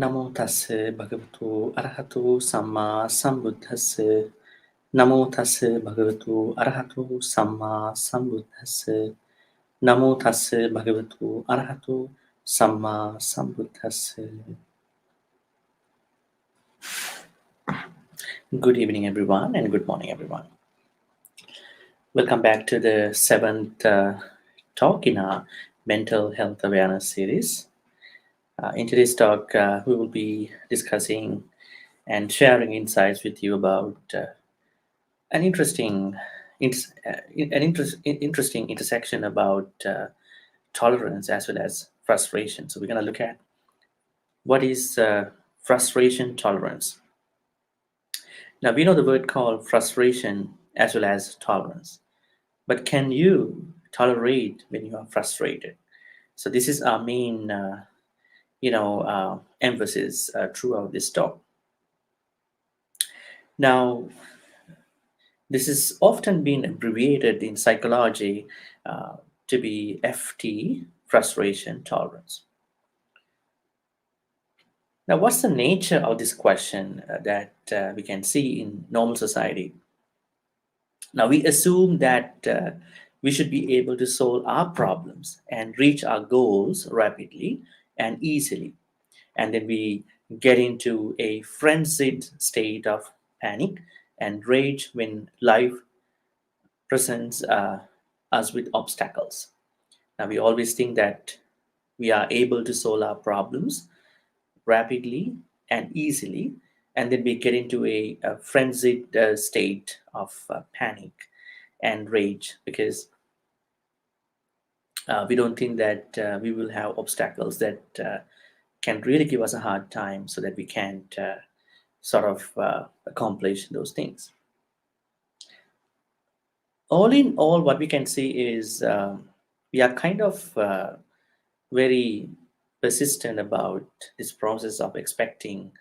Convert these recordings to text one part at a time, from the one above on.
Namo tassa bhagavato arahato samma sambuddhassa. Namo tassa bhagavato arahato samma sambuddhassa. Namo tassa bhagavato arahato samma sambuddhassa. Good evening, everyone, and good morning, everyone. Welcome back to the seventh talk in our mental health awareness series. In today's talk, we will be discussing and sharing insights with you about an interesting, interesting intersection about tolerance as well as frustration. So we're going to look at what is frustration tolerance. Now we know the word called frustration as well as tolerance, but can you tolerate when you are frustrated? So this is our main, emphasis throughout this talk. Now, this is often been abbreviated in psychology to be FT, frustration tolerance. Now, what's the nature of this question that we can see in normal society? Now, we assume that we should be able to solve our problems and reach our goals rapidly and easily. And then we get into a frenzied state of panic and rage when life presents us with obstacles. Now, we always think that we are able to solve our problems rapidly and easily, and then we get into a frenzied state of panic and rage because we don't think that we will have obstacles that can really give us a hard time so that we can't sort of accomplish those things. All in all, what we can see is we are kind of very persistent about this process of expecting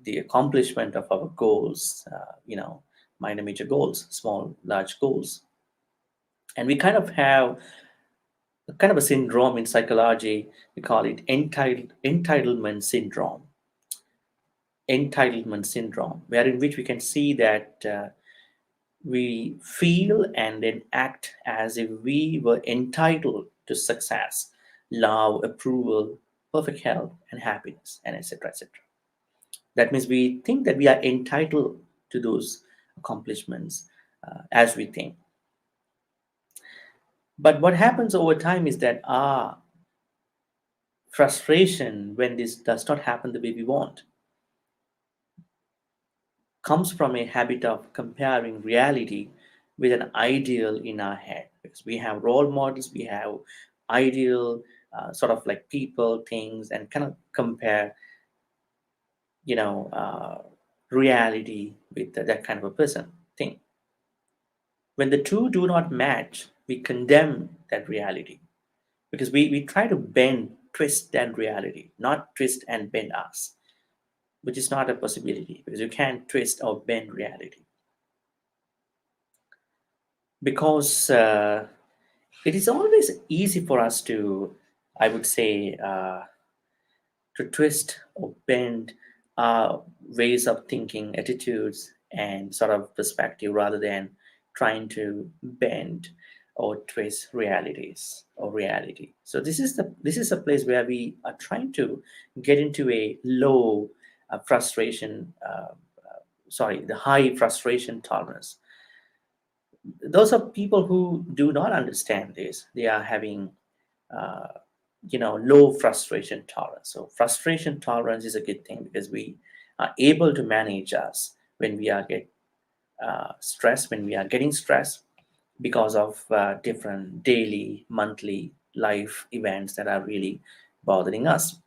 the accomplishment of our goals, minor, major goals, small, large goals. And we kind of have a syndrome in psychology. We call it entitlement syndrome. Entitlement syndrome, where in which we can see that we feel and then act as if we were entitled to success, love, approval, perfect health, and happiness, and etc. etc. That means we think that we are entitled to those accomplishments as we think. But what happens over time is that our frustration when this does not happen the way we want comes from a habit of comparing reality with an ideal in our head, because we have role models, we have ideal sort of like people, things, and kind of compare reality with that kind of a person thing. When the two do not match, we condemn that reality because we try to twist that reality, not twist and bend us, which is not a possibility because you can't twist or bend reality. Because it is always easy for us to, I would say, to twist or bend our ways of thinking, attitudes, and sort of perspective rather than trying to bend or twist realities or reality. So this is a place where we are trying to get into a low frustration, the high frustration tolerance. Those are people who do not understand this. They are having low frustration tolerance. So frustration tolerance is a good thing because we are able to manage us when we are stressed, when we are getting stressed because of different daily, monthly life events that are really bothering us.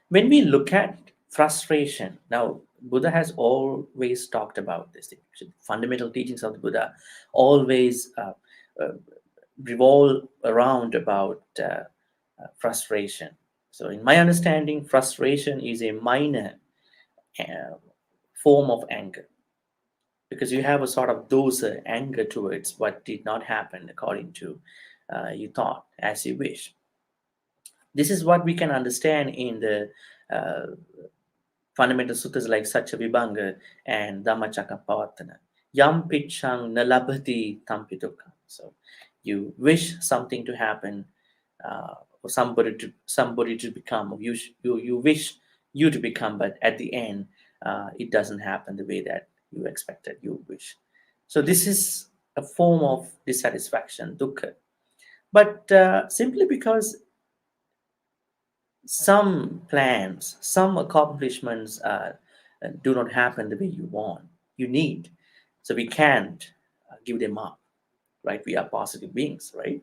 When we look at frustration, now Buddha has always talked about this. Fundamental teachings of the Buddha always revolve around about frustration. So, in my understanding, frustration is a minor form of anger because you have a sort of dosa anger towards what did not happen according to you thought as you wish. This is what we can understand in the uh, fundamental sutras like Satya Vibhanga and Dhammacakkappavattana. Yam pichang nalabhati tampituka. So you wish something to happen, or somebody to become, or you wish you to become, but at the end, it doesn't happen the way that you expected, you wish. So this is a form of dissatisfaction, dukkha. But simply because some plans, some accomplishments do not happen the way you want, you need. So we can't give them up, right? We are positive beings, right?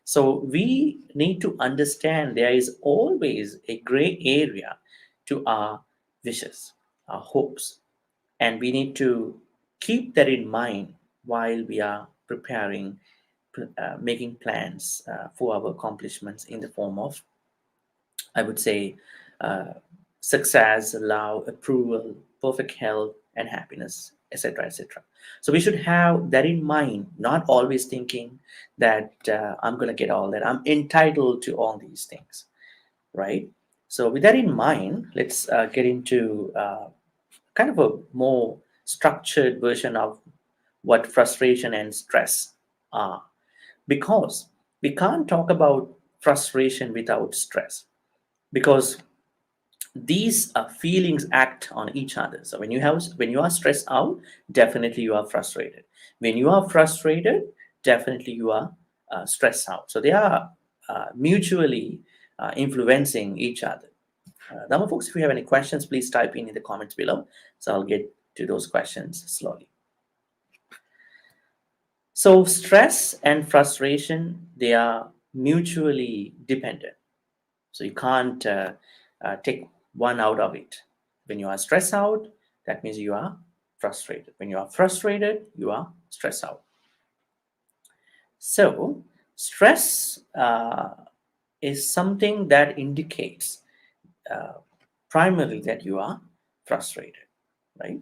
So we need to understand there is always a gray area to our wishes, our hopes, and we need to keep that in mind while we are preparing, making plans for our accomplishments in the form of, I would say, uh, success, love, approval, perfect health, and happiness, etc., etc. So we should have that in mind, not always thinking that I'm going to get all that. I'm entitled to all these things, right? So with that in mind, let's get into kind of a more structured version of what frustration and stress are, because we can't talk about frustration without stress, because these feelings act on each other. So when you are stressed out, definitely you are frustrated. When you are frustrated, definitely you are stressed out. So they are mutually influencing each other. Now, folks, if you have any questions, please type in the comments below. So I'll get to those questions slowly. So stress and frustration, they are mutually dependent. So you can't take one out of it. When you are stressed out, that means you are frustrated. When you are frustrated, you are stressed out. So stress is something that indicates uh, primarily that you are frustrated, right?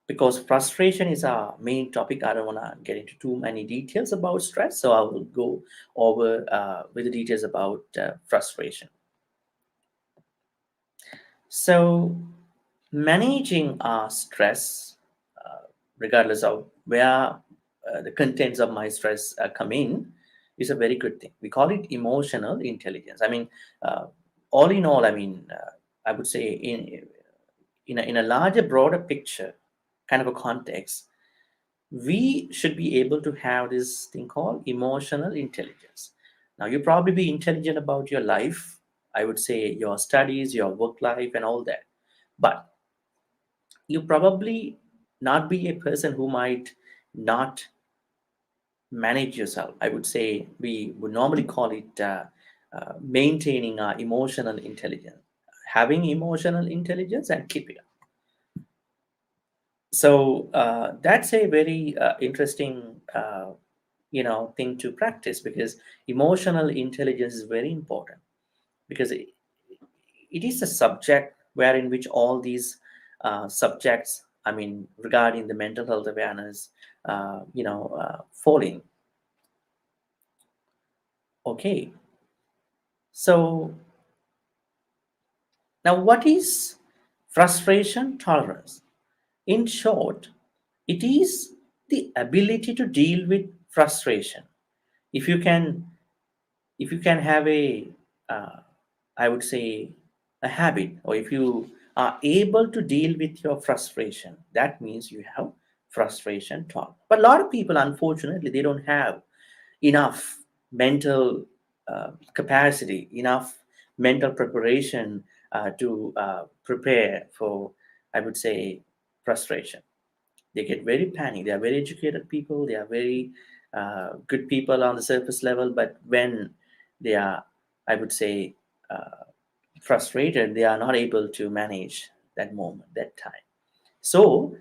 Because frustration is our main topic. I don't want to get into too many details about stress, so I will go over with the details about frustration. So, managing our stress, regardless of where the contents of my stress come in, is a very good thing. We call it emotional intelligence. I mean, uh, all in all, I mean, I would say in a larger, broader picture, kind of a context, we should be able to have this thing called emotional intelligence. Now, you probably be intelligent about your life, I would say your studies, your work life, and all that. But you probably not be a person who might not manage yourself. I would say we would normally call it maintaining our emotional intelligence, having emotional intelligence and keep it up. So that's a very interesting thing to practice, because emotional intelligence is very important, because it is a subject wherein which all these subjects, I mean, regarding the mental health awareness, falling. Okay, so now what is frustration tolerance? In short, it is the ability to deal with frustration. If you can, if you can have a, uh, I would say, a habit, or if you are able to deal with your frustration, that means you have frustration tolerance. But a lot of people, unfortunately, they don't have enough mental capacity, enough mental preparation to prepare for, I would say, frustration. They get very panicked. They are very educated people. They are very good people on the surface level. But when they are, I would say, frustrated, they are not able to manage that moment, that time. So,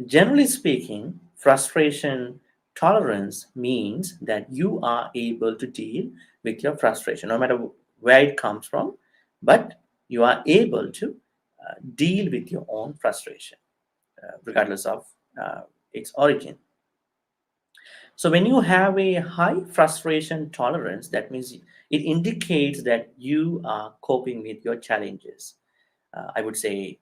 generally speaking, frustration tolerance means that you are able to deal with your frustration, no matter where it comes from, but you are able to deal with your own frustration, regardless of uh, its origin. So when you have a high frustration tolerance, that means It indicates that you are coping with your challenges. I would say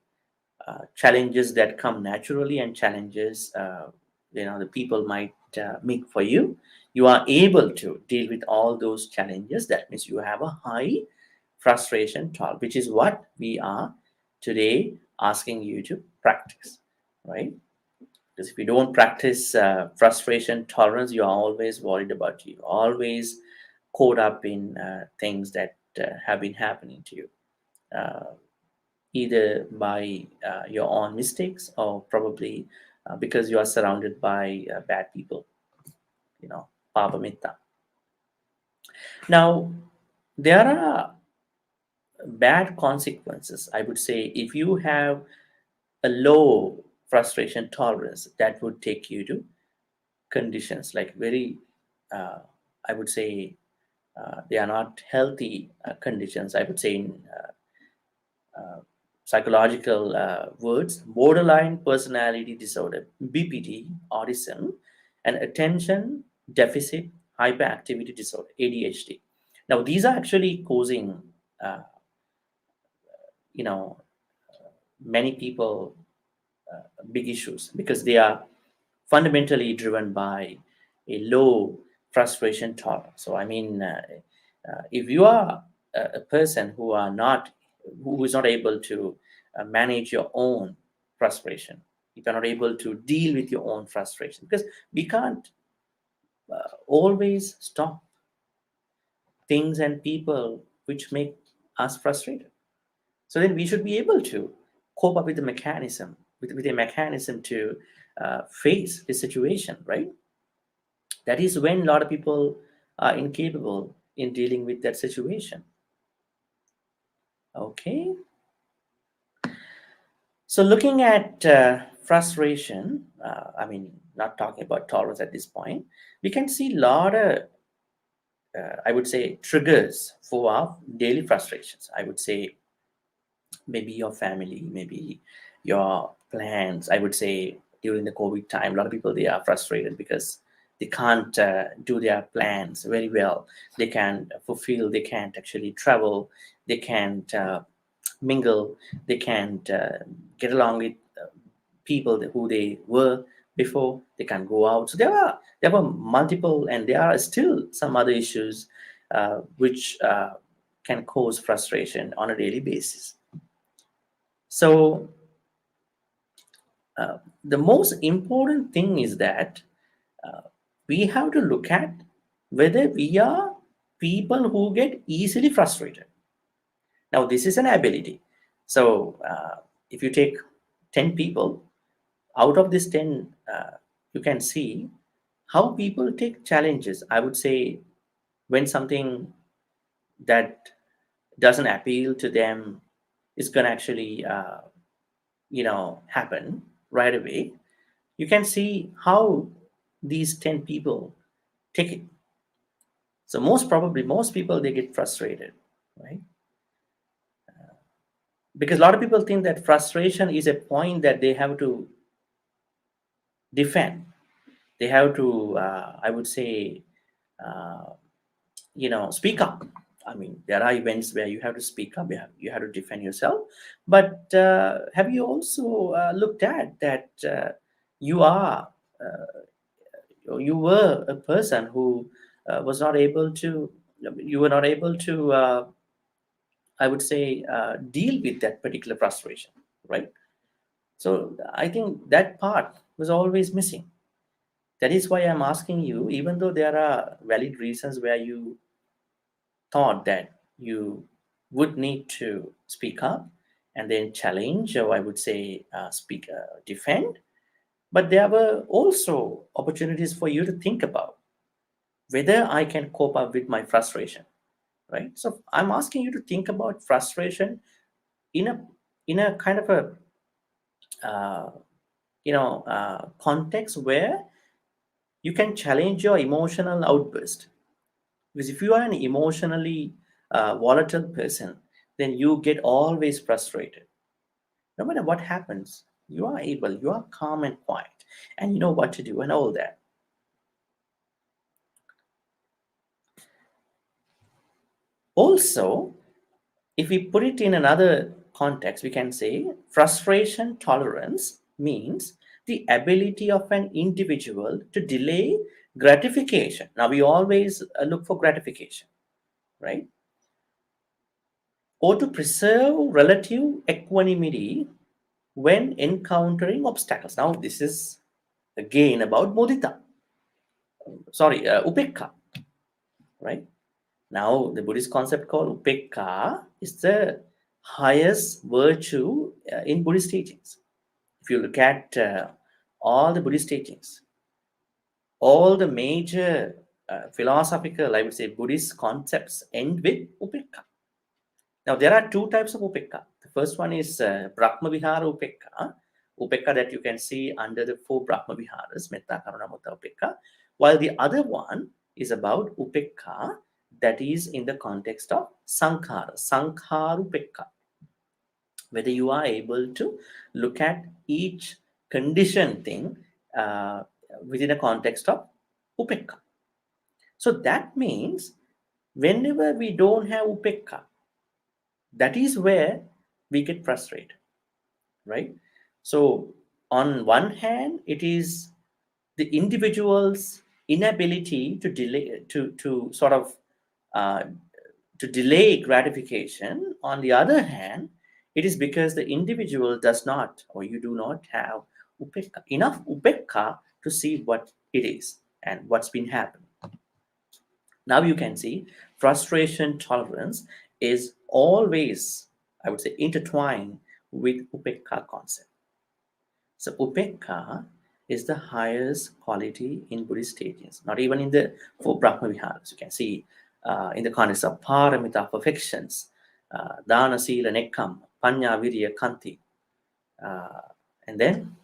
challenges that come naturally and challenges the people might make for you. You are able to deal with all those challenges. That means you have a high frustration tolerance, which is what we are today asking you to practice, right? Because if you don't practice frustration tolerance, you are always worried about you, always caught up in things that have been happening to you, uh, either by your own mistakes or probably because you are surrounded by bad people, pavamita. Now, there are bad consequences, I would say, if you have a low frustration tolerance. That would take you to conditions like very, uh, I would say, they are not healthy conditions. I would say in psychological words: borderline personality disorder, BPD, autism, and attention deficit hyperactivity disorder, ADHD. Now, these are actually causing, uh, you know, many people big issues because they are fundamentally driven by a low frustration tolerance. So, I mean, if you are a person who is not able to manage your own frustration, if you're not able to deal with your own frustration, because we can't always stop things and people which make us frustrated. So then we should be able to cope up with the mechanism, with a mechanism to face the situation, right? That is when a lot of people are incapable in dealing with that situation. Okay. So looking at frustration, I mean, not talking about tolerance at this point, we can see a lot of, I would say, triggers for our daily frustrations. I would say maybe your family, maybe your plans. I would say during the COVID time, a lot of people they are frustrated because they can't do their plans very well. They can't fulfill. They can't actually travel. They can't mingle. They can't get along with people who they were before. They can't go out. So there were multiple, and there are still some other issues which can cause frustration on a daily basis. So the most important thing is that we have to look at whether we are people who get easily frustrated. Now, this is an ability. So, if you take 10 people, out of this 10, you can see how people take challenges. I would say when something that doesn't appeal to them is going to actually, happen right away, you can see how these 10 people take it. So most probably most people they get frustrated, right? Because a lot of people think that frustration is a point that they have to defend. They have to, I would say, uh, speak up. I mean, there are events where you have to speak up, you have to defend yourself. But have you also looked at that you are you were a person who was not able to you were not able to I would say deal with that particular frustration, right? So I think that part was always missing. That is why I'm asking you, even though there are valid reasons where you thought that you would need to speak up and then challenge, or I would say speak defend, but there were also opportunities for you to think about whether I can cope up with my frustration, right? So I'm asking you to think about frustration in a kind of a uh, context where you can challenge your emotional outburst. Because if you are an emotionally volatile person, then you get always frustrated. No matter what happens, you are calm and quiet, and you know what to do and all that. Also, if we put it in another context, we can say frustration tolerance means the ability of an individual to delay gratification. Now, we always look for gratification, right? Or to preserve relative equanimity when encountering obstacles. Now, this is again about mudita, upekka, right? Now, the Buddhist concept called upekka is the highest virtue in Buddhist teachings. If you look at all the Buddhist teachings, all the major philosophical, I would say, Buddhist concepts end with upekka. Now, there are two types of upekka. The first one is Brahma Vihara upekka, upekka that you can see under the four Brahma Viharas, Metta, Karuna, Mudita, upekka, while the other one is about upekka that is in the context of Sankhara, Sankhara upekka, whether you are able to look at each conditioned thing uh, within a context of upekka. So that means whenever we don't have upekka, that is where we get frustrated, right? So on one hand, it is the individual's inability to delay to sort of uh, to delay gratification. On the other hand, it is because the individual does not, or you do not have enough upekka to see what it is and what's been happening. Now you can see frustration tolerance is always, I would say, intertwined with upekka concept. So upekka is the highest quality in Buddhist teachings, not even in the four Brahma Viharas. You can see in the context of paramita perfections, dana, sila, nekkam, panya, virya, kanti, uh, and then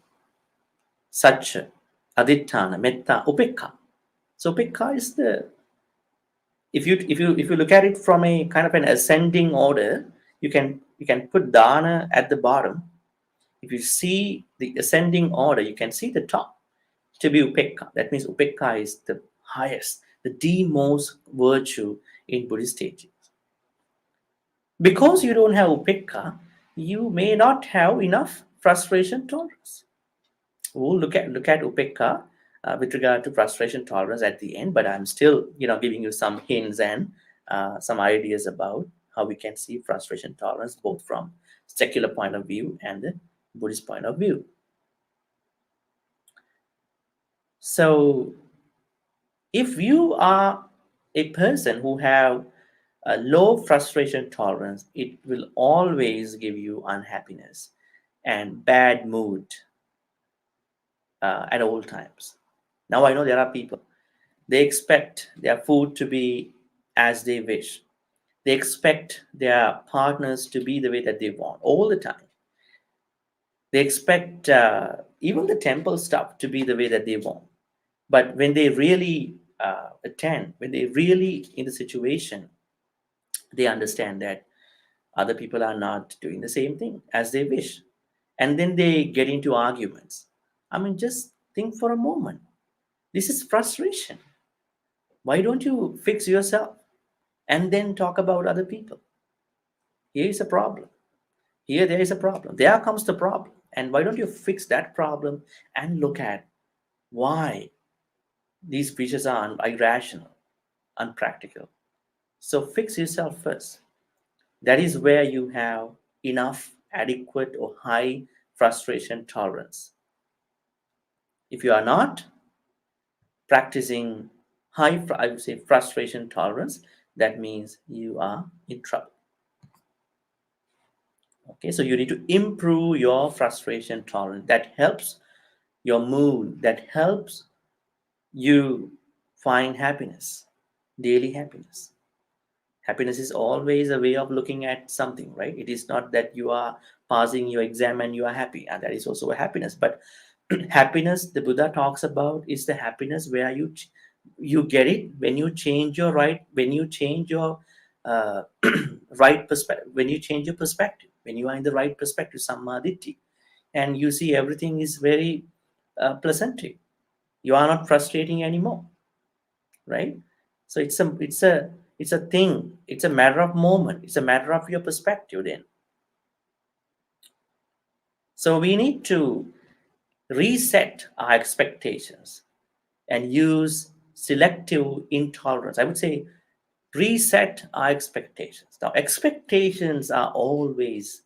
satcha, aditthana, metta, upekka. So upekka is the, if you look at it from a kind of an ascending order, you can put dana at the bottom. If you see the ascending order, you can see the top to be upekka. That means upekka is the highest, the most virtue in Buddhist teachings. Because you don't have upekka, you may not have enough frustration tolerance. We'll look at upekka with regard to frustration tolerance at the end, but I'm still giving you some hints and some ideas about how we can see frustration tolerance both from secular point of view and the Buddhist point of view. So if you are a person who have a low frustration tolerance, it will always give you unhappiness and bad mood at all times. Now I know there are people, they expect their food to be as they wish. They expect their partners to be the way that they want all the time. They expect even the temple stuff to be the way that they want. But when they really attend, when they really in the situation, they understand that other people are not doing the same thing as they wish. And then they get into arguments. I mean, just think for a moment. This is frustration. Why don't you fix yourself and then talk about other people? Here is a problem. Here there is a problem. There comes the problem. And why don't you fix that problem and look at why these wishes are irrational, unpractical? So fix yourself first. That is where you have enough, adequate, or high frustration tolerance. If you are not practicing high, I would say, frustration tolerance, that means you are in trouble. Okay, so you need to improve your frustration tolerance. That helps your mood, that helps you find happiness, daily happiness. Happiness is always a way of looking at something, right? It is not that you are passing your exam and you are happy, and that is also a happiness. But happiness, the Buddha talks about, is the happiness where you get it when you change your right, when you change your uh, right perspective, when you change your perspective, when you are in the right perspective, sammaditi, and you see everything is very pleasant you are not frustrating anymore, right? So it's a It's a thing. It's a matter of moment. It's a matter of your perspective then. So we need to reset our expectations and use selective intolerance. I would say reset our expectations. Now, expectations are always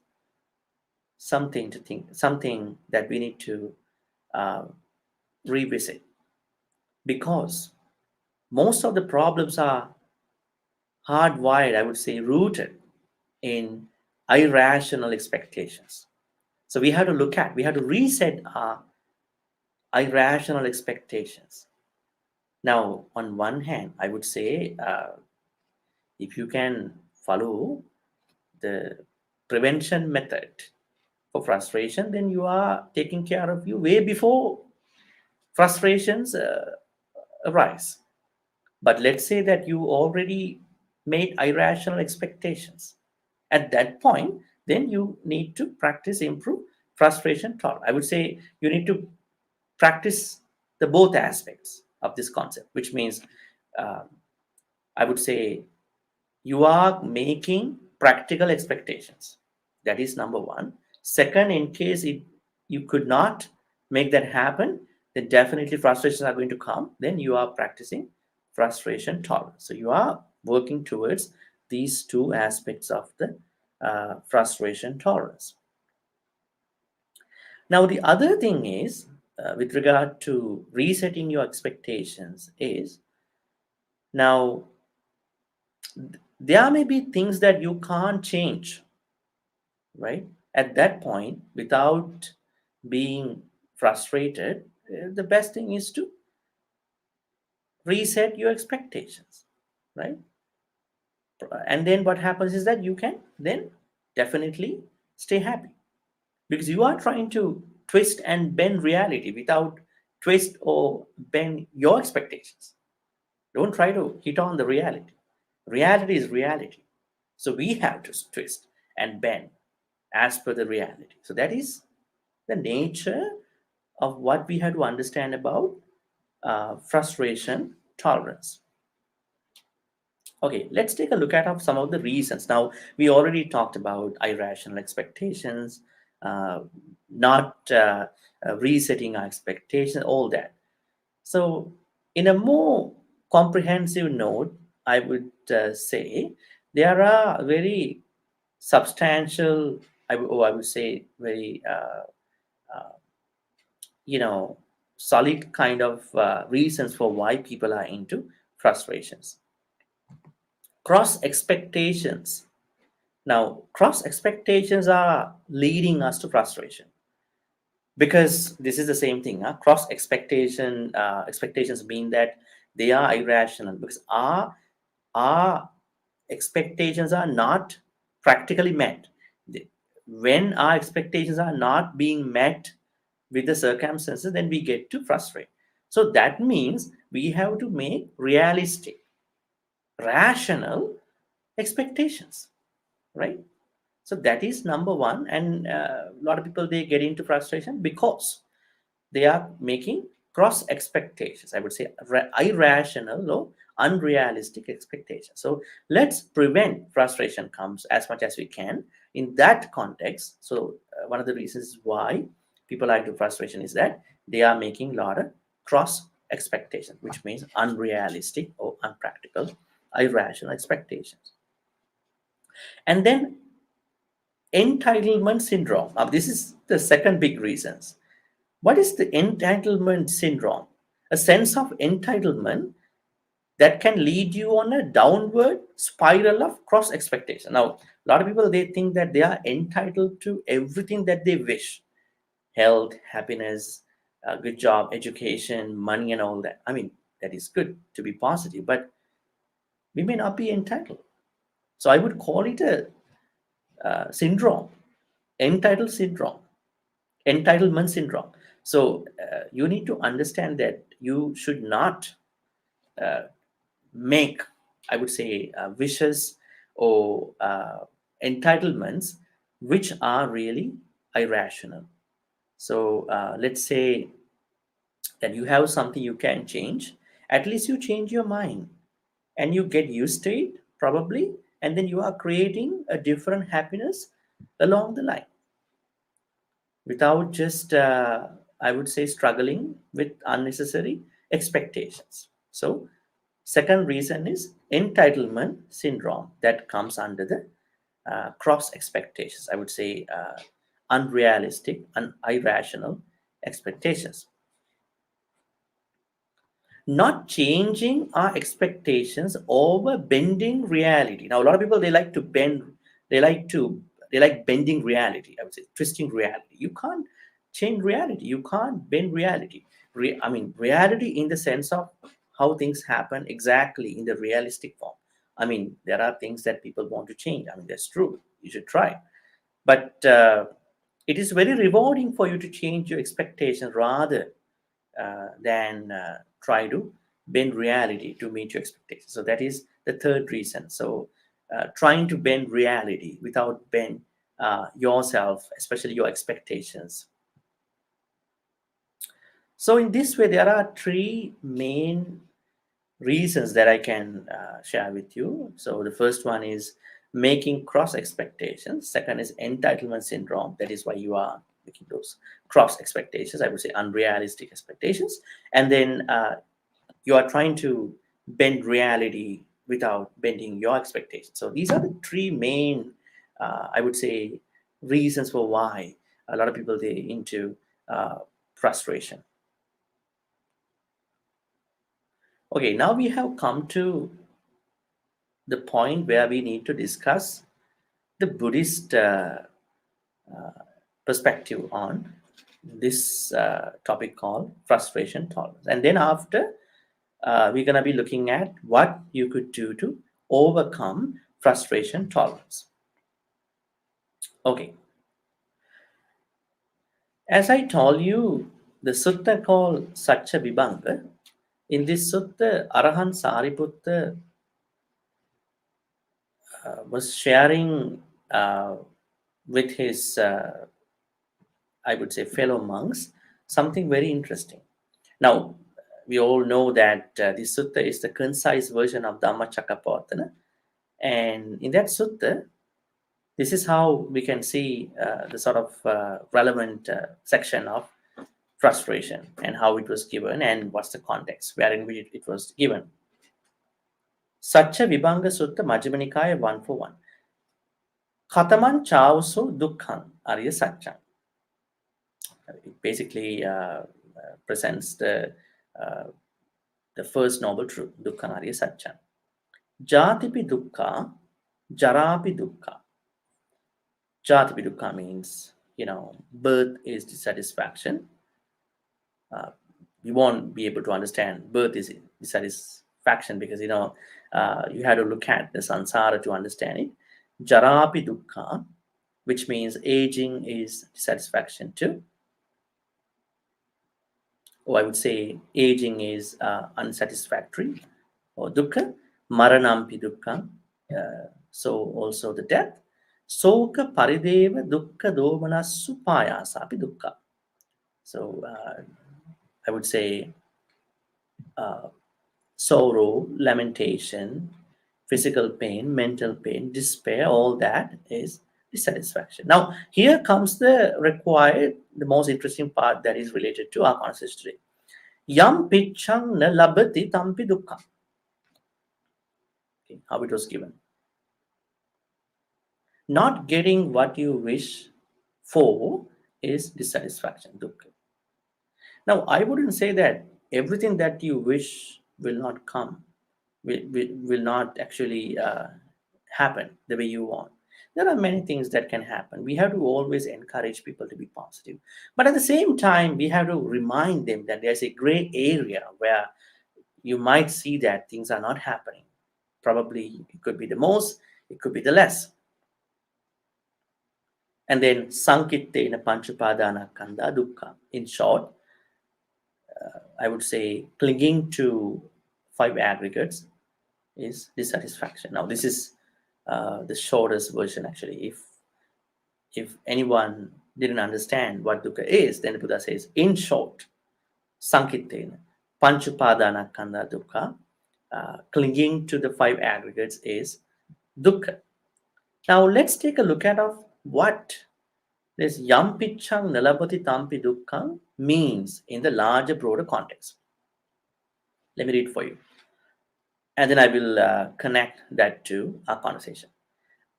something to think, something that we need to uh, revisit, because most of the problems are hardwired, I would say, rooted in irrational expectations. So we have to reset our irrational expectations. Now, on one hand, I would say if you can follow the prevention method for frustration, then you are taking care of you way before frustrations arise. But let's say that you already made irrational expectations. At that point, then you need to practice improve frustration tolerance. I would say you need to practice the both aspects of this concept, which means uh, I would say you are making practical expectations. That is number one. Second, in case you could not make that happen, then definitely frustrations are going to come. Then you are practicing frustration tolerance. So you are working towards these two aspects of the frustration tolerance. Now, the other thing is, with regard to resetting your expectations, is now there may be things that you can't change, right? At that point, without being frustrated, the best thing is to reset your expectations, right? And then what happens is that you can then definitely stay happy, because you are trying to twist and bend reality without twist or bend your expectations. Don't try to hit on the reality. Reality is reality. So we have to twist and bend as per the reality. So that is the nature of what we have to understand about frustration tolerance. Okay, let's take a look at some of the reasons. Now, we already talked about irrational expectations, uh, not resetting our expectations, all that. So, in a more comprehensive note, I would say there are very substantial, I would say, very you know solid kind of reasons for why people are into frustrations. Cross expectations. Now, cross expectations are leading us to frustration, because this is the same thing. Cross expectations mean that they are irrational, because our expectations are not practically met. When our expectations are not being met with the circumstances, then we get to frustrate. So that means we have to make realistic, rational expectations, right? So that is number one. And a lot of people, they get into frustration because they are making cross expectations, I would say irrational or unrealistic expectations. So let's prevent frustration comes as much as we can in that context. So one of the reasons why people are into frustration is that they are making a lot of cross expectations, which means unrealistic or unpractical, irrational expectations. And then entitlement syndrome. Now, this is the second big reasons. What is the entitlement syndrome? A sense of entitlement that can lead you on a downward spiral of cross expectation. Now, a lot of people, they think that they are entitled to everything that they wish: health, happiness, a good job, education, money, and all that. I mean, that is good to be positive, but we may not be entitled. So I would call it a syndrome, entitled syndrome, entitlement syndrome. So you need to understand that you should not make, I would say, wishes or entitlements which are really irrational. So let's say that you have something you can change. At least you change your mind and you get used to it. probably, and then you are creating a different happiness along the line without just, I would say, struggling with unnecessary expectations. So, second reason is entitlement syndrome that comes under the cross expectations. I would say unrealistic and irrational expectations. Not changing our expectations over bending reality. Now, a lot of people, they like to, they like bending reality. I would say twisting reality. You can't change reality. You can't bend reality. I mean, reality in the sense of how things happen exactly in the realistic form. I mean, there are things that people want to change. I mean, that's true. You should try. But it is very rewarding for you to change your expectations rather than try to bend reality to meet your expectations. So that is the third reason. So trying to bend reality without bend yourself, especially your expectations. So in this way, there are three main reasons that I can share with you. So the first one is making cross expectations. Second is entitlement syndrome. That is why you are making those cross expectations. I would say unrealistic expectations. And then you are trying to bend reality without bending your expectations. So these are the three main, I would say, reasons for why a lot of people they into frustration. Okay, now we have come to the point where we need to discuss the Buddhist perspective on this topic called frustration tolerance. And then after, we're going to be looking at what you could do to overcome frustration tolerance. Okay, as I told you, the sutta called Satcha Vibhanga, in this sutta, Arahant Sariputta was sharing with his, I would say, fellow monks something very interesting. Now, we all know that this sutta is the concise version of Dhammacakkappavattana. And in that sutta, this is how we can see the sort of relevant section of frustration and how it was given and what's the context wherein which it was given. Satcha Vibhanga Sutta Majjhima Nikaya 141. Kataman Chauso Dukkham Arya Satcham. It basically presents uh, the first noble truth, Dukkha Arya Satcham. Jatipi Dukkha, Jarapi Dukkha. Jatipi Dukkha means, birth is dissatisfaction. You won't be able to understand birth is dissatisfaction because, you have to look at the samsara to understand it. Jarapi Dukkha, which means aging is dissatisfaction too. Or I would say aging is unsatisfactory. Or dukkha, maranampi dukkha. So also the death. Soka parideva dukkha domana supayasapi dukkha. So I would say sorrow, lamentation, physical pain, mental pain, despair, all that is dissatisfaction. Now, here comes the most interesting part that is related to our conscious history. Yam pichang na labati tampi dukkha. Okay, how it was given. Not getting what you wish for is dissatisfaction, dukkha. Now, I wouldn't say that everything that you wish will not come, will not actually happen the way you want. There are many things that can happen. We have to always encourage people to be positive. But at the same time, we have to remind them that there's a gray area where you might see that things are not happening. Probably it could be the most, it could be the less. And then Sankittena Panchapadana Kanda Dukkha. In short, I would say clinging to 5 aggregates is dissatisfaction. Now, this is the shortest version actually. If anyone didn't understand what dukkha is, then the Buddha says, in short, Sankittena Panchapadana Kanda Dukkha, clinging to the 5 aggregates is dukkha. Now let's take a look at of what this yam pichang nalabati tampi dukkham means in the larger, broader context. Let me read for you, and then I will connect that to our conversation.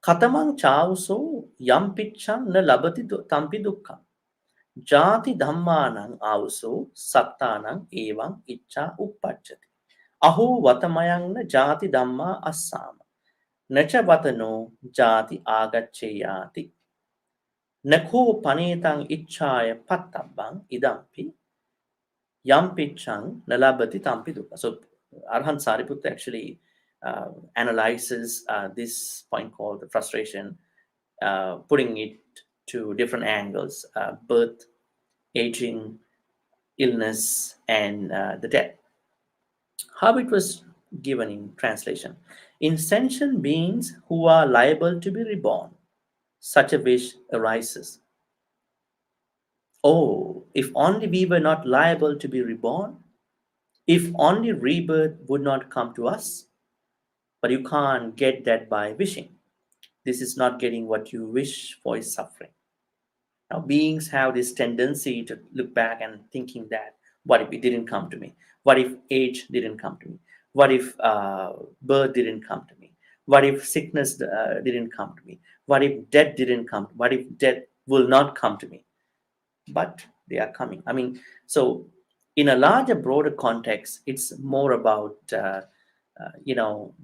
Katamang chauso yam pichang nalabati tampi dukkham. Jati dhammanang auso sattanang evang iccha uppajjati. Aho vatamayang na jati dhamma assama. Nacha vatano jati agaccheyati. Nakho panetang ichchaya pattabang idampi yam pichang nalabati tampi dukkha. So Arhan Sariputta actually analyzes this point called the frustration, putting it to different angles: birth, aging, illness, and the death. How it was given in translation: in sentient beings who are liable to be reborn, such a wish arises. Oh, if only we were not liable to be reborn, if only rebirth would not come to us. But you can't get that by wishing. This is not getting what you wish for, is suffering. Now, beings have this tendency to look back and thinking that, what if it didn't come to me? What if age didn't come to me? What if birth didn't come to me? What if sickness didn't come to me? What if death didn't come? What if death will not come to me? But they are coming. I mean, so in a larger, broader context, it's more about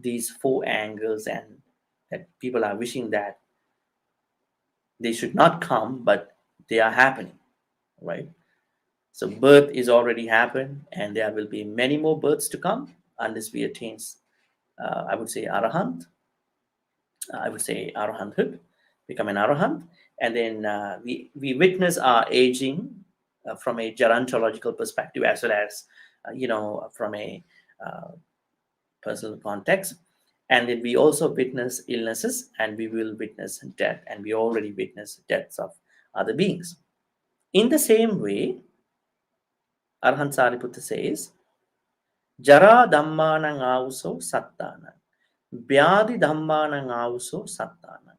these four angles, and that people are wishing that they should not come, but they are happening, right? So birth is already happened, and there will be many more births to come unless we attain, I would say, arahant. I would say arahanthood, become an arahant, and then we witness our aging from a gerontological perspective, as well as from a uh, personal context. And then we also witness illnesses, and we will witness death, and we already witness deaths of other beings. In the same way, Arhan Sariputta says, Jara Dhammanang auso Sattanang, Vyadi Dhammanang auso Sattanang,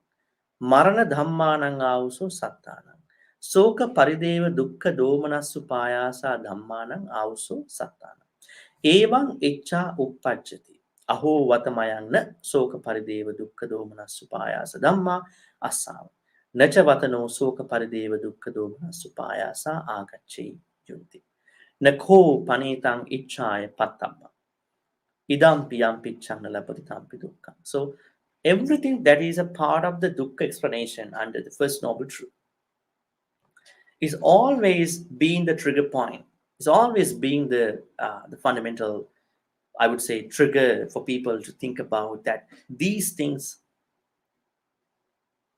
Marana Dhammanang auso Sattanang, Soka Parideva Dukkha Domanasu Payasa Dhammanang auso Sattanang. Evang Icha Uppajjati. Aho Vatamayang na Soka Parideva Dukkha Domanasu Payasa Dhamma Assam. Nacha Vatano Soka Parideva Dukkha Domanasu Payasa Agachi Yunti. Nakho panitang ichaya pattabba. Idam piyam pichang nalapatitampi dukkha. So everything that is a part of the dukkha explanation under the first noble truth is always being the trigger point. It's always being the fundamental, I would say, trigger for people to think about that these things,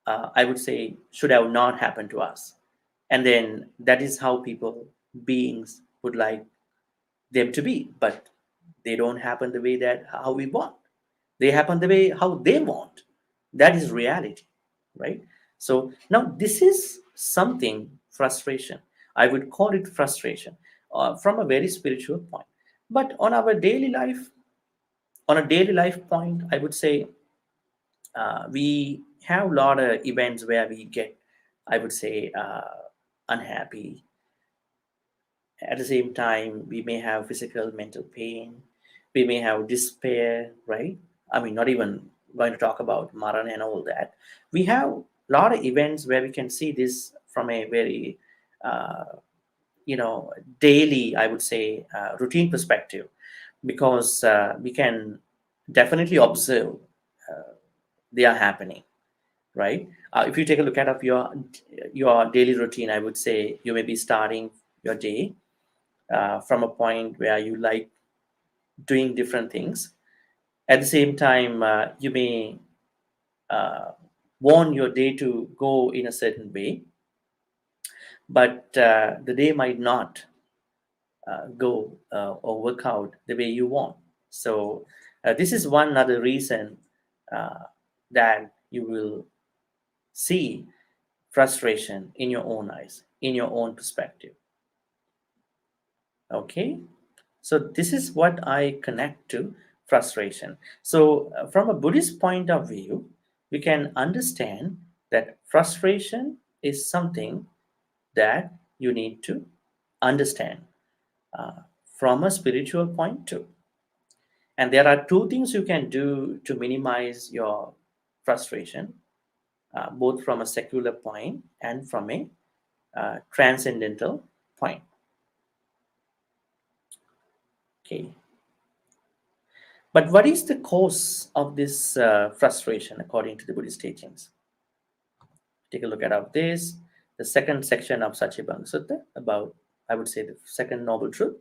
I would say, should have not happened to us. And then that is how people, beings, would like them to be, but they don't happen the way that how we want. They happen the way how they want. That is reality, right? So now this is something frustration. I would call it frustration from a very spiritual point. But on our daily life, on a daily life point, I would say we have a lot of events where we get, I would say, unhappy. At the same time, we may have physical, mental pain. We may have despair, right? I mean, not even going to talk about Maran and all that. We have a lot of events where we can see this from a very, uh, daily, I would say, routine perspective, because we can definitely observe they are happening, right? If you take a look at of your daily routine, I would say you may be starting your day from a point where you like doing different things. At the same time, you may uh, want your day to go in a certain way, but the day might not go or work out the way you want. So, this is one other reason uh, that you will see frustration in your own eyes, in your own perspective. Okay? So this is what I connect to frustration. So, from a Buddhist point of view, we can understand that frustration is something that you need to understand uh, from a spiritual point too. And there are two things you can do to minimize your frustration, both from a secular point and from a transcendental point. Okay. But what is the cause of this frustration according to the Buddhist teachings? Take a look at this, the second section of Satchibanga Sutta about, I would say, the second noble truth.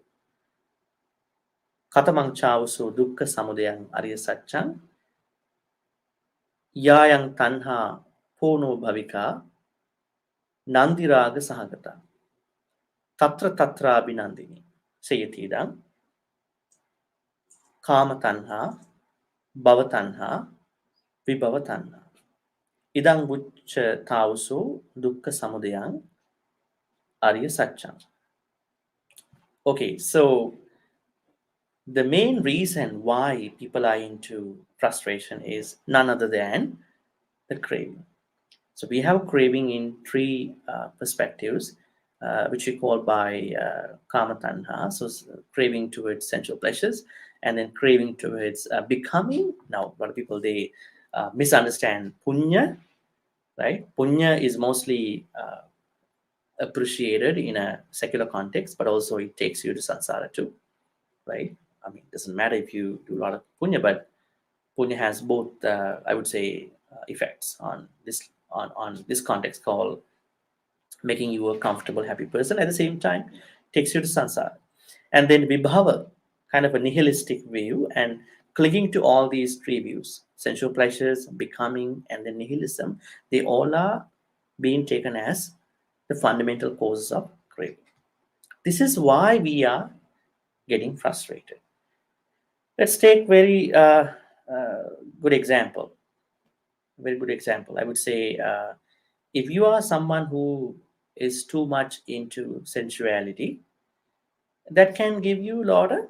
Katamang chausu dukkha samudayang arya satchang yayang tanha pono bhavika nandiraga sahagata tatra tatra abhinandini sayatidang kama tanha bhava tanha vibhava tanha idang bucca tausu dukkha samudayang arya satchang. Okay, so the main reason why people are into frustration is none other than the craving. So we have craving in three perspectives, which we call by kama tanha, so craving towards sensual pleasures, and then craving towards becoming. Now, a lot of people they misunderstand punya, right? Punya is mostly appreciated in a secular context, but also it takes you to samsara too, right? I mean, it doesn't matter if you do a lot of punya, but punya has both, I would say, effects on this context called making you a comfortable, happy person. At the same time, takes you to sansara, and then vibhava, kind of a nihilistic view, and clinging to all these three views: sensual pleasures, becoming, and then nihilism. They all are being taken as the fundamental causes of craving. This is why we are getting frustrated. Let's take uh, good example. Very good example. I would say if you are someone who is too much into sensuality, that can give you a lot of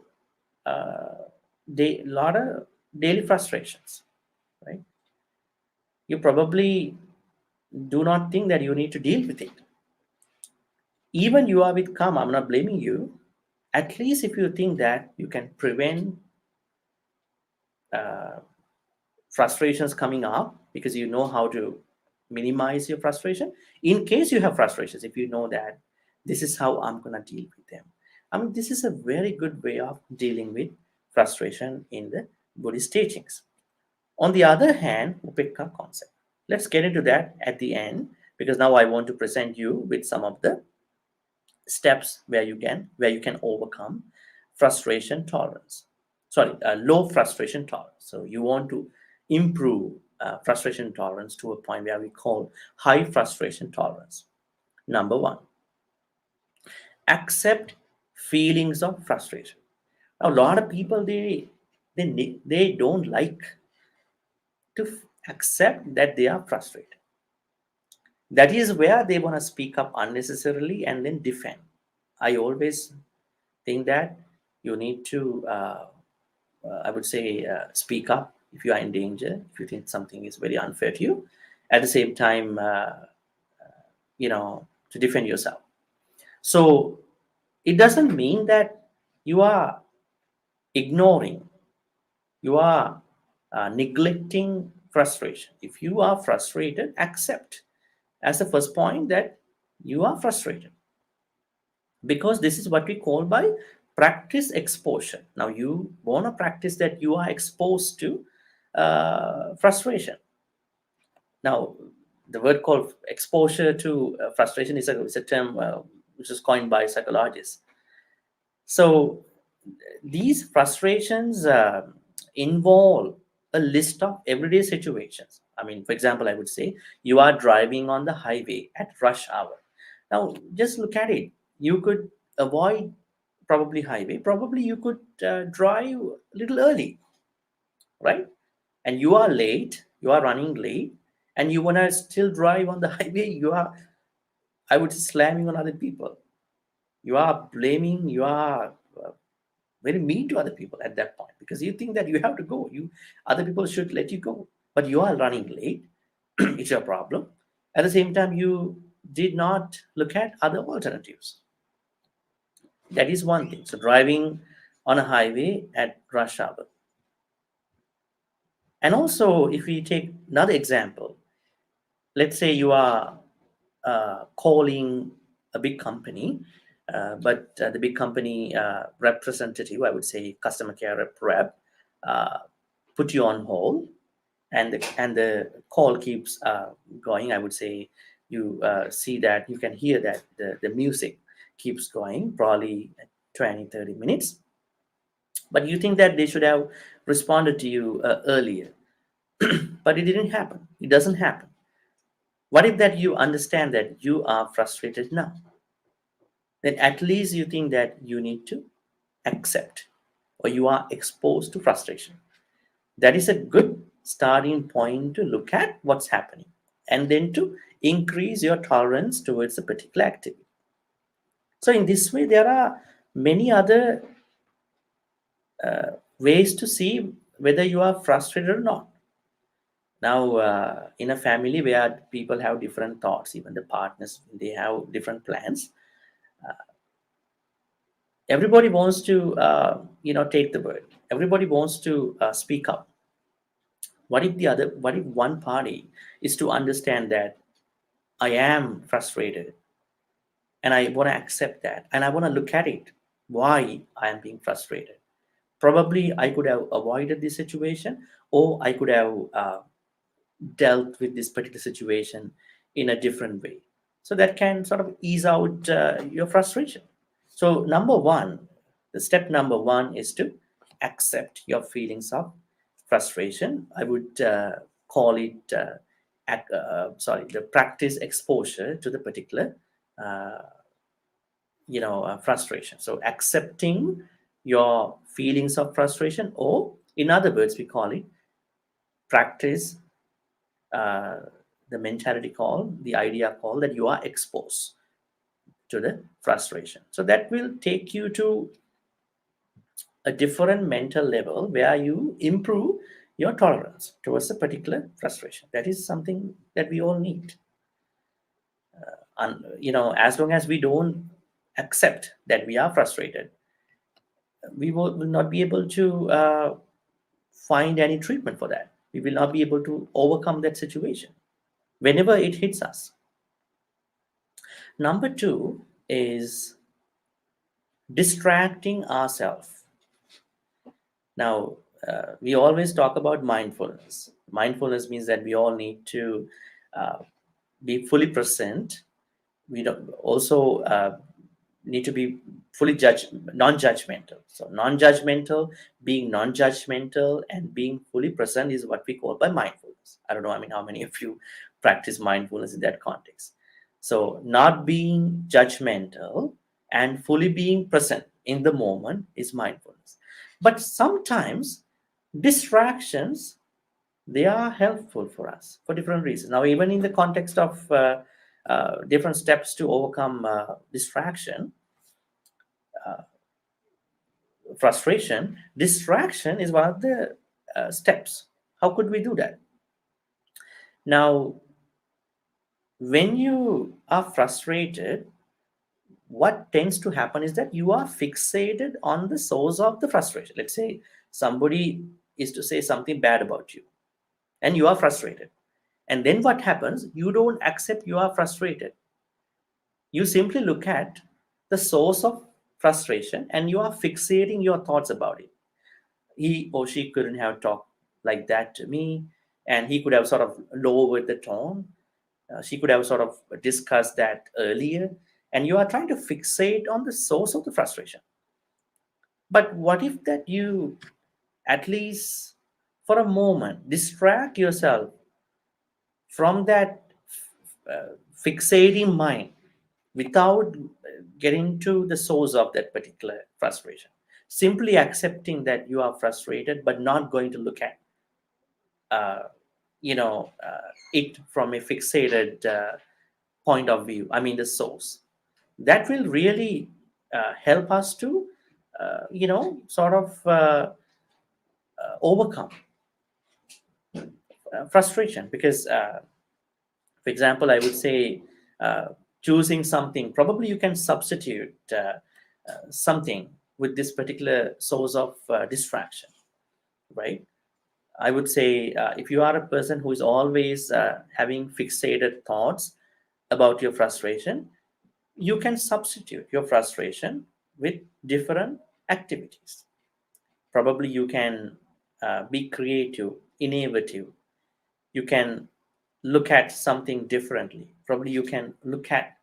daily frustrations, right? You probably do not think that you need to deal with it. Even you are with karma, I'm not blaming you. At least if you think that you can prevent uh, frustrations coming up because you know how to minimize your frustration. In case you have frustrations, if you know that this is how I'm going to deal with them, I mean, this is a very good way of dealing with frustration in the Buddhist teachings. On the other hand, upekka concept, let's get into that at the end, because now I want to present you with some of the steps where you can overcome frustration tolerance, sorry, low frustration tolerance. So you want to improve frustration tolerance to a point where we call high frustration tolerance. Number one, accept feelings of frustration. Now, a lot of people they don't like to accept that they are frustrated. That is where they want to speak up unnecessarily and then defend. I always think that you need to, I would say, speak up if you are in danger, if you think something is very unfair to you. At the same time, to defend yourself. So it doesn't mean that you are ignoring, you are neglecting frustration. If you are frustrated, accept as the first point that you are frustrated, because this is what we call by practice exposure. Now you want to practice that you are exposed to frustration. Now the word called exposure to frustration is a term which is coined by psychologists. So these frustrations involve a list of everyday situations. I mean, for example, I would say you are driving on the highway at rush hour. Now, just look at it. You could avoid probably highway. Probably you could drive a little early, right? And you are late. You are running late, and you wanna still drive on the highway. You are, I would say, slamming on other people. You are blaming. You are very mean to other people at that point, because you think that you have to go. Other people should let you go, but you are running late. It's your problem. At the same time, you did not look at other alternatives. That is one thing. So driving on a highway at rush hour. And also, if we take another example, let's say you are calling a big company, but the big company representative, I would say customer care rep, uh, put you on hold, and the call keeps going. I would say you see that you can hear that the music keeps going, probably 20-30 minutes, but you think that they should have responded to you earlier, but it didn't happen. It doesn't happen. What if that you understand that you are frustrated now? Then at least you think that you need to accept, or you are exposed to frustration. That is a good starting point to look at what's happening, and then to increase your tolerance towards a particular activity. So in this way, there are many other ways to see whether you are frustrated or not. Now, in a family where people have different thoughts, even the partners, they have different plans. Everybody wants to, take the word. Everybody wants to speak up. What if one party is to understand that I am frustrated, and I want to accept that, and I want to look at it, why I am being frustrated? Probably I could have avoided this situation, or I could have dealt with this particular situation in a different way. So that can sort of ease out your frustration. So, the step number one is to accept your feelings of frustration. I would call it, the practice exposure to the particular, uh, frustration. So, accepting your feelings of frustration, or in other words, we call it practice uh, the mentality call, the idea call that you are exposed to the frustration. So that will take you to a different mental level where you improve your tolerance towards a particular frustration. That is something that we all need. And as long as we don't accept that we are frustrated, will not be able to find any treatment for that. We will not be able to overcome that situation whenever it hits us. Number two is distracting ourselves. Now, we always talk about mindfulness. Mindfulness means that we all need to uh, be fully present. We don't also need to be fully non-judgmental. So, non-judgmental, being non-judgmental, and being fully present is what we call by mindfulness. I don't know. I mean, how many of you practice mindfulness in that context? So, not being judgmental and fully being present in the moment is mindfulness. But sometimes distractions, they are helpful for us for different reasons. Now, even in the context of different steps to overcome frustration, distraction is one of the steps. How could we do that? Now, when you are frustrated, what tends to happen is that you are fixated on the source of the frustration. Let's say somebody is to say something bad about you, and you are frustrated. And then what happens? You don't accept you are frustrated. You simply look at the source of frustration, and you are fixating your thoughts about it. He or she couldn't have talked like that to me, and he could have sort of lowered the tone. She could have sort of discussed that earlier, and you are trying to fixate on the source of the frustration. But what if that you, at least for a moment, distract yourself from that fixating mind without getting to the source of that particular frustration? Simply accepting that you are frustrated, but not going to look at uh, it from a fixated point of view. I mean, the source. That will really help us to sort of overcome frustration. Because, for example, I would say choosing something, probably you can substitute something with this particular source of distraction, right? I would say if you are a person who is always having fixated thoughts about your frustration, you can substitute your frustration with different activities. Probably you can be creative, innovative. You can look at something differently. Probably you can look at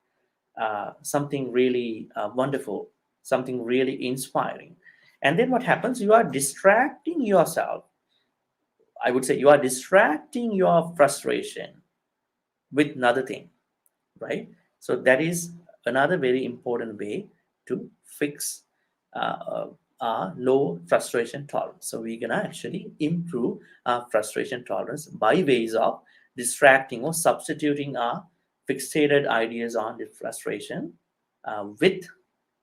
something really wonderful, something really inspiring. And then what happens? You are distracting yourself. I would say you are distracting your frustration with another thing, right? So that is another very important way to fix our low frustration tolerance. So we're gonna actually improve our frustration tolerance by ways of distracting or substituting our fixated ideas on the frustration with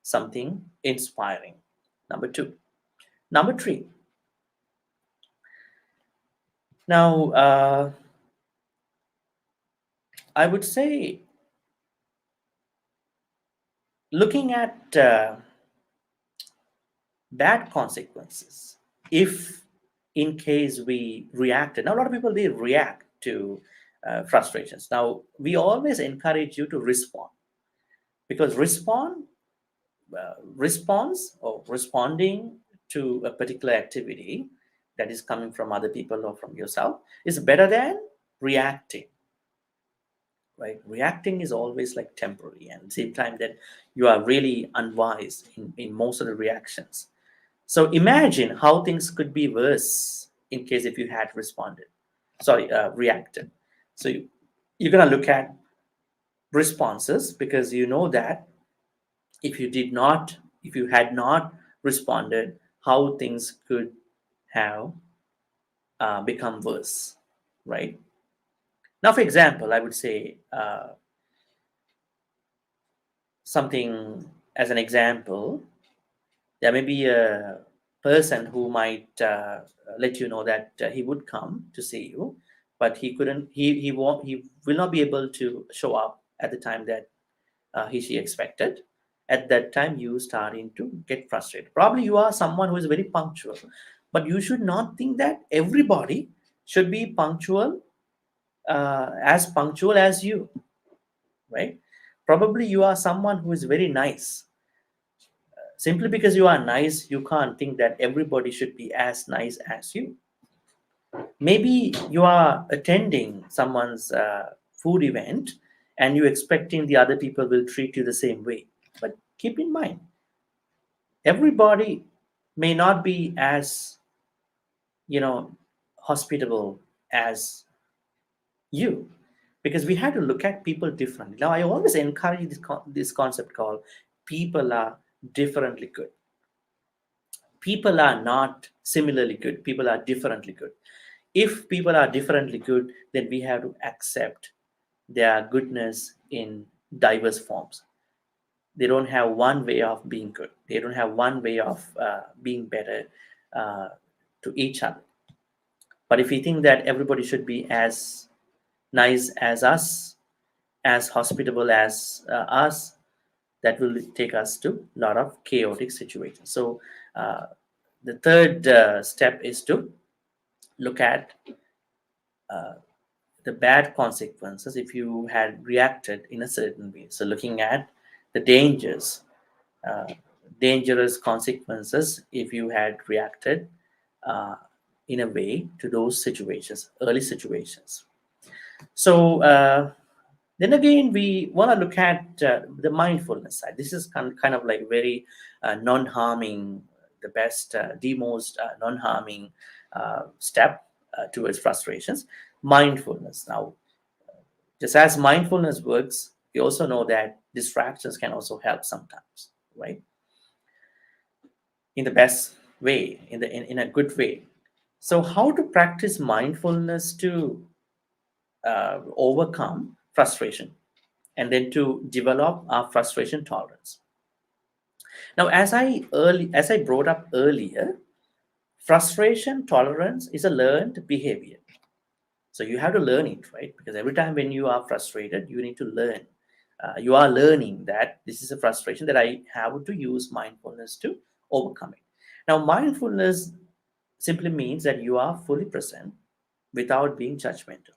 something inspiring. Number two. Number three. Now, I would say looking at bad consequences if in case we reacted. Now a lot of people, they react to frustrations. Now we always encourage you to respond, because response or responding to a particular activity that is coming from other people or from yourself is better than reacting, right? Reacting is always like temporary, and at the same time that you are really unwise in most of the reactions. So imagine how things could be worse in case if you had reacted. So you're gonna look at responses, because you know that if you had not responded, how things could have become worse, right? Now, for example, I would say something as an example. There may be a person who might let you know that he would come to see you, but he couldn't. He won't. He will not be able to show up at the time that he she expected. At that time, you starting to get frustrated. Probably you are someone who is very punctual, but you should not think that everybody should be as punctual as you, right? Probably you are someone who is very nice. Simply because you are nice, you can't think that everybody should be as nice as you. Maybe you are attending someone's food event and you're expecting the other people will treat you the same way. But keep in mind, everybody may not be as, you know, hospitable as you, because we have to look at people differently. Now, I always encourage this concept called people are differently good. People are not similarly good, people are differently good. If people are differently good, then we have to accept their goodness in diverse forms. They don't have one way of being good, they don't have one way of being better uh, to each other. But if we think that everybody should be as nice as us, as hospitable as us, that will take us to a lot of chaotic situations. So the third step is to look at the bad consequences if you had reacted in a certain way. So looking at the uh, dangerous consequences if you had reacted uh, in a way to those situations, early situations. So then again, we want to look at the mindfulness side. This is kind of like very non-harming, the most non-harming step towards frustrations. Mindfulness. Now, just as mindfulness works, we also know that distractions can also help sometimes, right? In the best way, in a good way. So, how to practice mindfulness to overcome frustration and then to develop our frustration tolerance? Now, as I brought up earlier, frustration tolerance is a learned behavior. So you have to learn it, right? Because every time when you are frustrated, you need to learn. You are learning that this is a frustration that I have to use mindfulness to overcome it. Now, mindfulness simply means that you are fully present without being judgmental.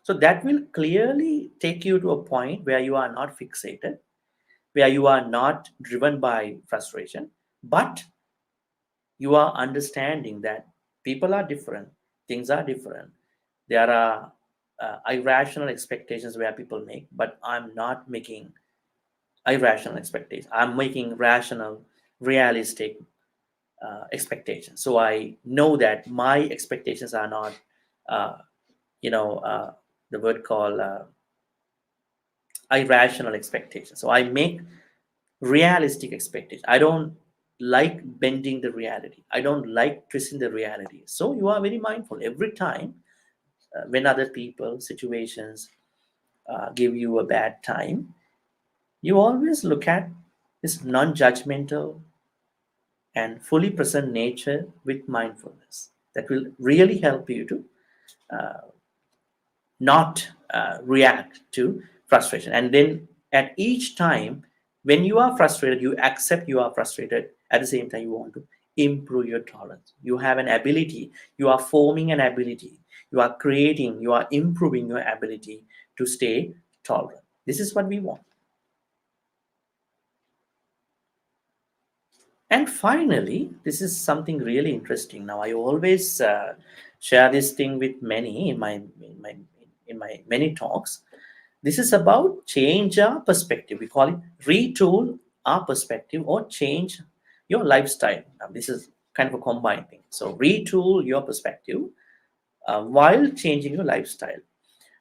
So that will clearly take you to a point where you are not fixated, where you are not driven by frustration, but you are understanding that people are different, things are different. There are irrational expectations where people make, but I'm not making irrational expectations. I'm making rational, realistic expectations. So I know that my expectations are not, uh, you know, the word called irrational expectations. So I make realistic expectations. I don't like bending the reality. I don't like twisting the reality. So you are very mindful every time when other people, situations give you a bad time. You always look at this non-judgmental and fully present nature with mindfulness. That will really help you to not react to frustration. And then at each time, when you are frustrated, you accept you are frustrated. At the same time, you want to improve your tolerance. You have an ability, you are forming an ability, you are creating, you are improving your ability to stay tolerant. This is what we want. And finally, this is something really interesting. Now, I always share this thing with many in my many talks. This is about change our perspective. We call it retool our perspective or change your lifestyle. Now, this is kind of a combined thing. So, retool your perspective while changing your lifestyle.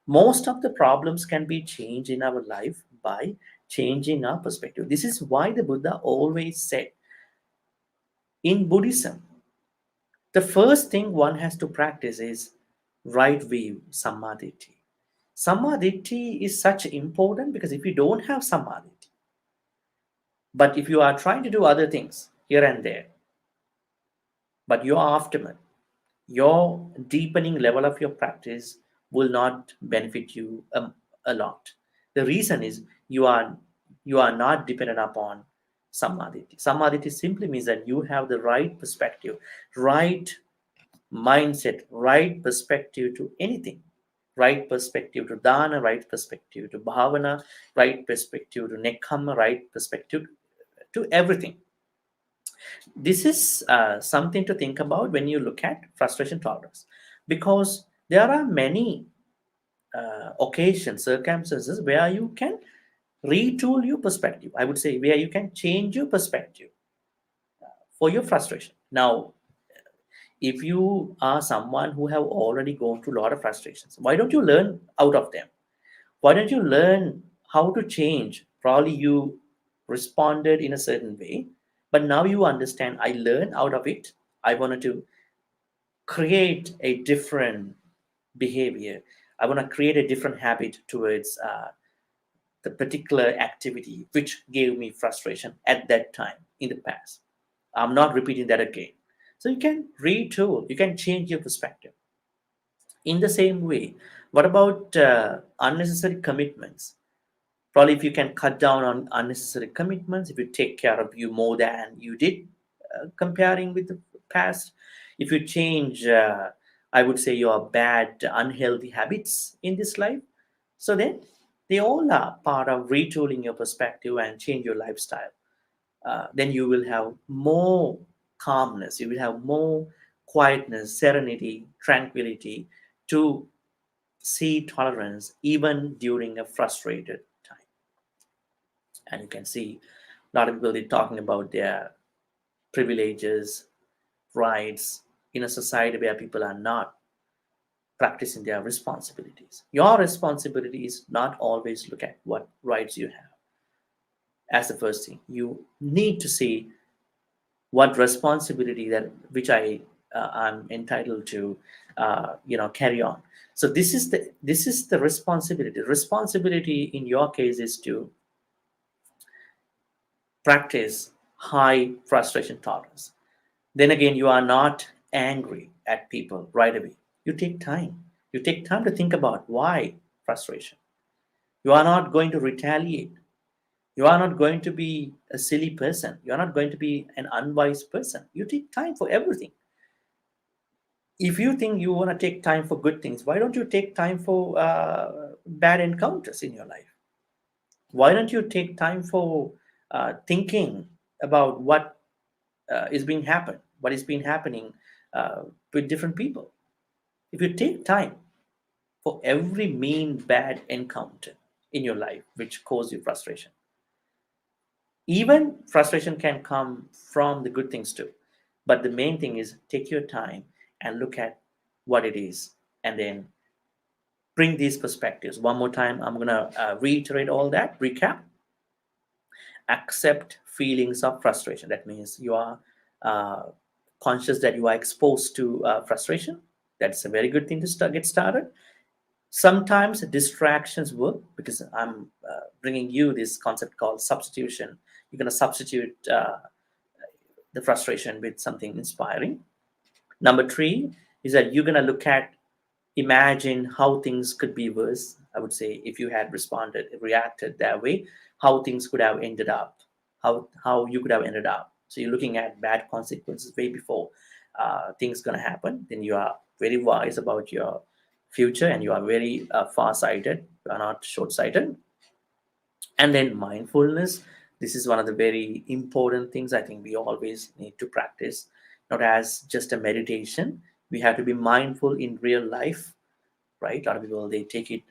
Most of the problems can be changed in our life by changing our perspective. This is why the Buddha always said in Buddhism, the first thing one has to practice is right view, samadhi. Samadhi is such important because if you don't have samadhi, but if you are trying to do other things here and there, but your aftermath, your deepening level of your practice will not benefit you a lot. The reason is you are not dependent upon samadhi. Samadhi simply means that you have the right perspective, right mindset, right perspective to anything, right perspective to dana, right perspective to bhavana, right perspective to nekkhamma, right perspective to everything. This is something to think about when you look at frustration tolerance, because there are many occasions, circumstances where you can retool your perspective. I would say where you can change your perspective for your frustration. Now, if you are someone who have already gone through a lot of frustrations, why don't you learn out of them? Why don't you learn how to change? Probably you responded in a certain way, but now you understand I learned out of it. I wanted to create a different behavior. I want to create a different habit towards the particular activity which gave me frustration at that time in the past. I'm not repeating that again. So you can retool, you can change your perspective. In the same way, what about unnecessary commitments? Probably if you can cut down on unnecessary commitments, if you take care of you more than you did comparing with the past, if you change, I would say, your bad, unhealthy habits in this life, so then they all are part of retooling your perspective and change your lifestyle. Then you will have more calmness, you will have more quietness, serenity, tranquility to see tolerance even during a frustrated time. And you can see a lot of people are talking about their privileges, rights in a society where people are not practicing their responsibilities. Your responsibility is not always look at what rights you have. As the first thing, you need to see what responsibility that which I'm entitled to, carry on. So this is the responsibility. Responsibility in your case is to practice high frustration tolerance. Then again, you are not angry at people right away. You take time. You take time to think about why frustration. You are not going to retaliate. You are not going to be a silly person. You are not going to be an unwise person. You take time for everything. If you think you want to take time for good things, why don't you take time for bad encounters in your life? Why don't you take time for thinking about what what is being happening with different people? If you take time for every mean bad encounter in your life which cause you frustration, even frustration can come from the good things too. But the main thing is take your time and look at what it is, and then bring these perspectives. One more time, I'm going to reiterate all that, recap. Accept feelings of frustration. That means you are uh, conscious that you are exposed to frustration. That's a very good thing to get started. Sometimes distractions work because I'm bringing you this concept called substitution. You're going to substitute the frustration with something inspiring. Number three is that you're going to look at, imagine how things could be worse. I would say if you had reacted that way, how things could have ended up, how you could have ended up. So you're looking at bad consequences way before things gonna happen. Then you are very wise about your future, and you are very far-sighted. You are not short-sighted. And then mindfulness. This is one of the very important things I think we always need to practice, not as just a meditation. We have to be mindful in real life, right? A lot of people, they take it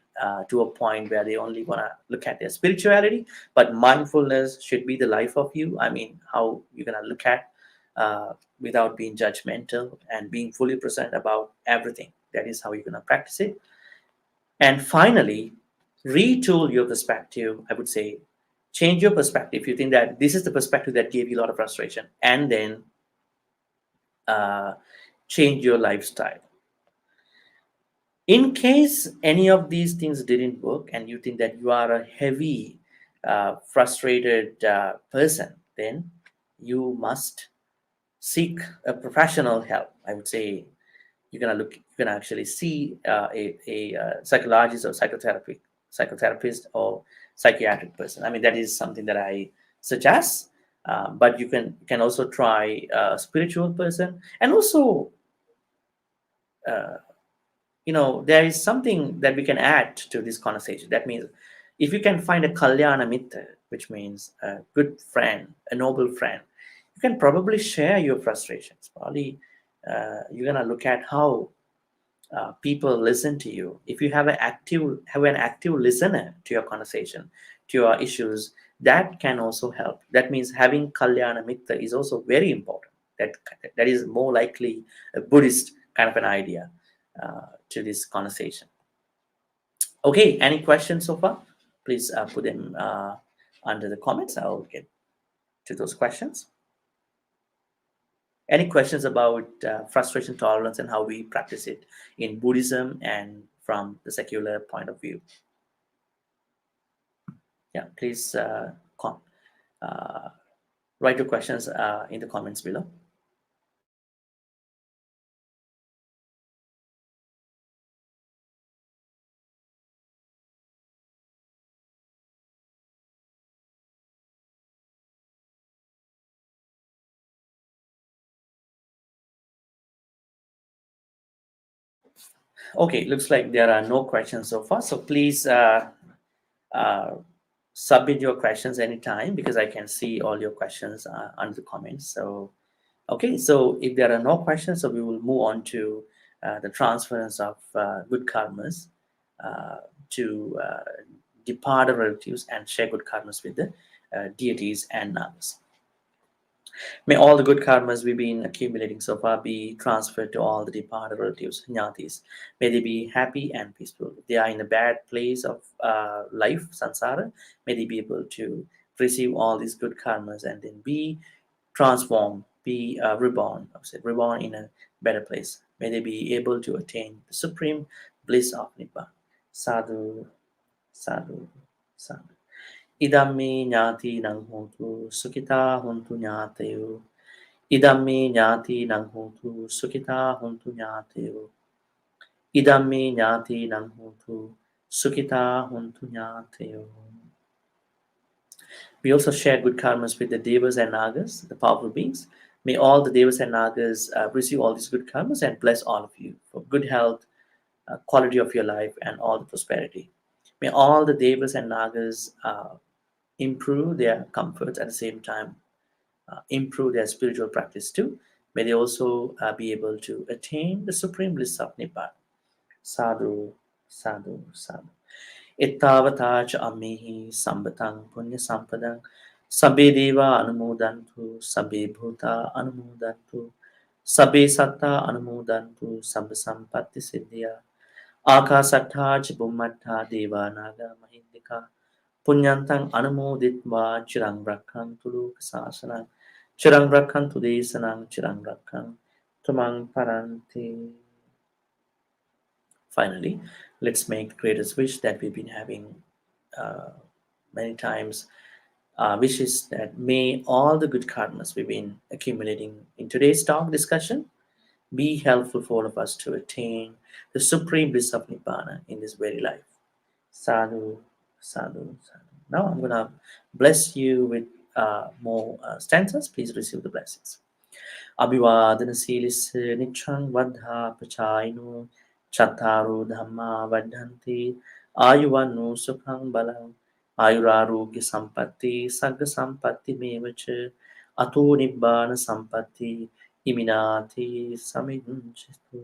to a point where they only want to look at their spirituality, but mindfulness should be the life of you. I mean, how you're going to look at without being judgmental and being fully present about everything. That is how you're going to practice it. And finally, retool your perspective. I would say change your perspective. If you think that this is the perspective that gave you a lot of frustration, and then uh, change your lifestyle. In case any of these things didn't work and you think that you are a heavy, frustrated person, then you must seek a professional help. I would say you're gonna actually see a psychologist or psychotherapist or psychiatric person. I mean, that is something that I suggest. But you can also try a spiritual person, and also uh, there is something that we can add to this conversation. That means if you can find a kalyana mitra, which means a good friend, a noble friend, you can probably share your frustrations. Probably you're gonna look at how people listen to you. If you have an active listener to your conversation, to your issues, that can also help. That means having kalyana mitra is also very important. That is more likely a Buddhist kind of an idea to this conversation. Okay, any questions so far? Please put them under the comments. I'll get to those questions. Any questions about frustration tolerance and how we practice it in Buddhism and from the secular point of view? Yeah, please uh, write your questions in the comments below. Okay, looks like there are no questions so far. So please uh, submit your questions anytime, because I can see all your questions under the comments. So, okay, so if there are no questions, so we will move on to the transference of good karmas uh, to departed relatives and share good karmas with the deities and nagas. May all the good karmas we've been accumulating so far be transferred to all the departed relatives, jnatis. May they be happy and peaceful. If they are in a bad place of life, samsara, may they be able to receive all these good karmas and then be transformed, be reborn, I would say, reborn in a better place. May they be able to attain the supreme bliss of Nibbana. Sadhu, sadhu, sadhu. Idammi nyati nang hontu sukita hontu nyateo. Idammi nyati nang hontu sukita hontu nyateo. Idammi nyati nang hontu sukita hontu nyateo. We also share good karmas with the devas and nagas, the powerful beings. May all the devas and nagas receive all these good karmas and bless all of you for good health, quality of your life, and all the prosperity. May all the devas and nagas improve their comforts at the same time, improve their spiritual practice too. May they also be able to attain the supreme bliss of Nibbana. Sadhu, sadhu, sadhu. Ittavata cha ammihi sambatang punya sampadang sabbe deva anumodantu sabbe bhuta anumodantu sabbe satta anumodantu sabba sampatti siddhya akasattha cha bhummatta deva naga mahindika punyantang anumoditva chirang rakhantu lokasasana chirang rakhantu desanang chirang rakhantu tumang paranti. Finally, let's make the greatest wish that we've been having uh, many times. Which is that may all the good karmas we've been accumulating in today's talk discussion be helpful for all of us to attain the supreme bliss of Nibbana in this very life. Sadhu, sadhu, sadhu. Now I'm going to bless you with more stanzas. Please receive the blessings. अभिवादनशीलिस्य निच्छं वद्धा पचायिनो चत्तारो धम्मा वर्धन्ते आयुवन्नो सुखं बलम् आयुरारोग्यसम्पत्ति सर्गसम्पत्तिमेव च अतो निब्बाणसम्पत्ति इमिनाति समिञ्चतु.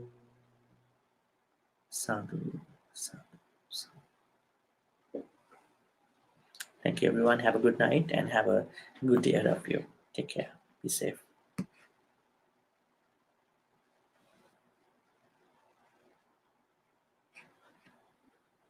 Sadhu, sadhu, sadhu. Thank you, everyone. Have a good night and have a good day ahead of you. Take care. Be safe.